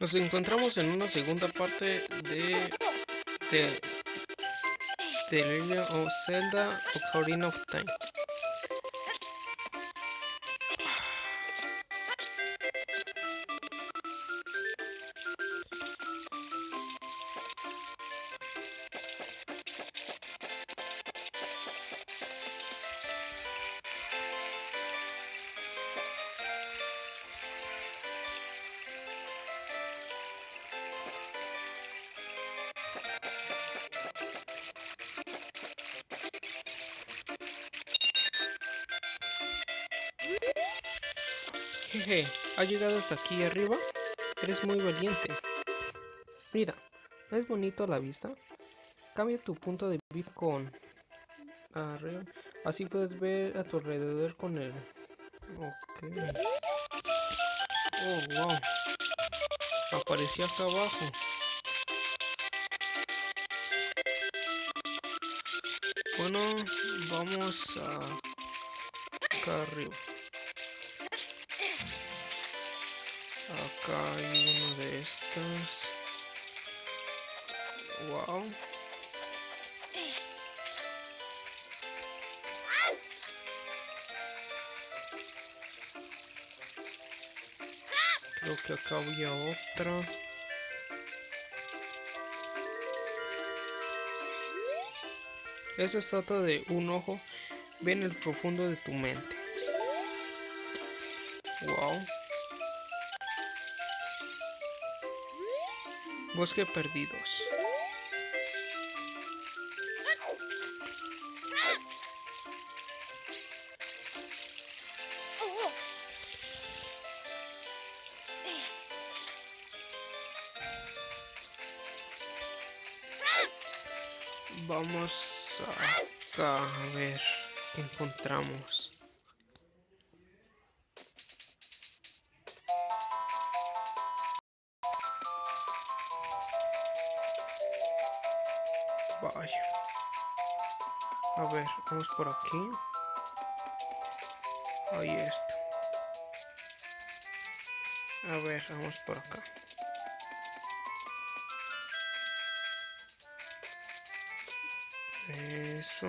Nos encontramos en una segunda parte de The Legend of Zelda Ocarina of Time. Jeje, ¿has llegado hasta aquí arriba? Eres muy valiente. Mira, ¿no es bonito a la vista? Cambia tu punto de vista con arriba. Así puedes ver a tu alrededor con el... Ok. Oh, wow. Apareció acá abajo. Bueno, vamos acá arriba. Acá hay una de estas. Wow. Creo que acá había otra. Esa estatua de un ojo ve en el profundo de tu mente. Wow. Bosque perdidos. Vamos acá a ver qué encontramos. Vaya. A ver, vamos por aquí. Ahí está. A ver, vamos por acá. Eso.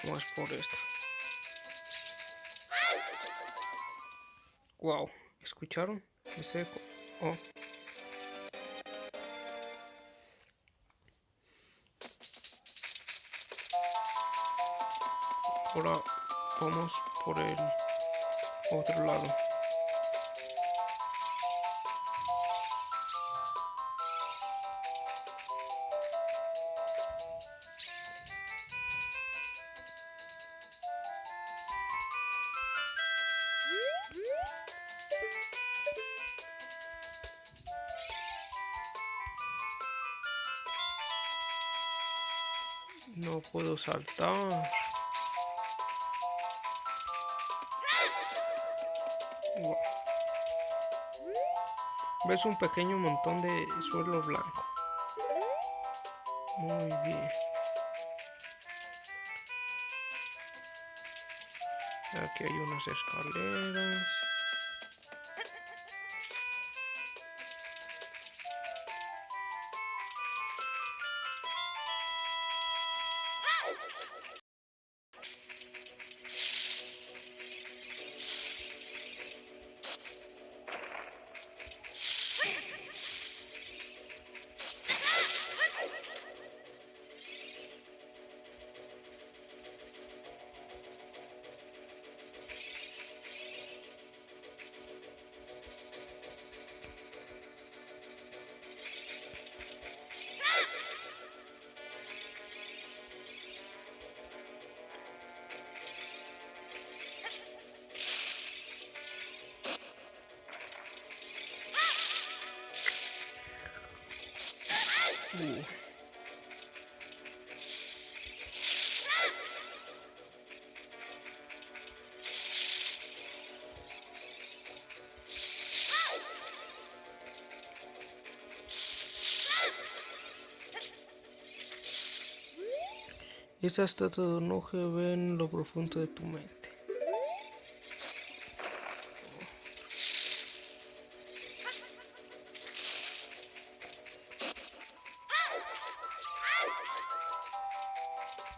Vamos por esta. Wow, ¿escucharon? Ese eco. Oh. Ahora vamos por el otro lado. No puedo saltar. Wow. Ves un pequeño montón de suelo blanco. Muy bien. Aquí hay unas escaleras. Esa estatua de un ojo ve en lo profundo de tu mente.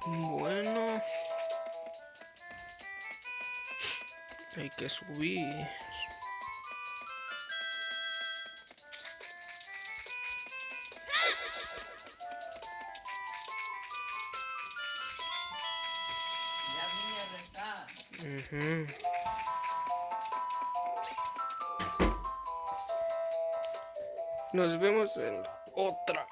Bueno, hay que subir. Nos vemos en otra.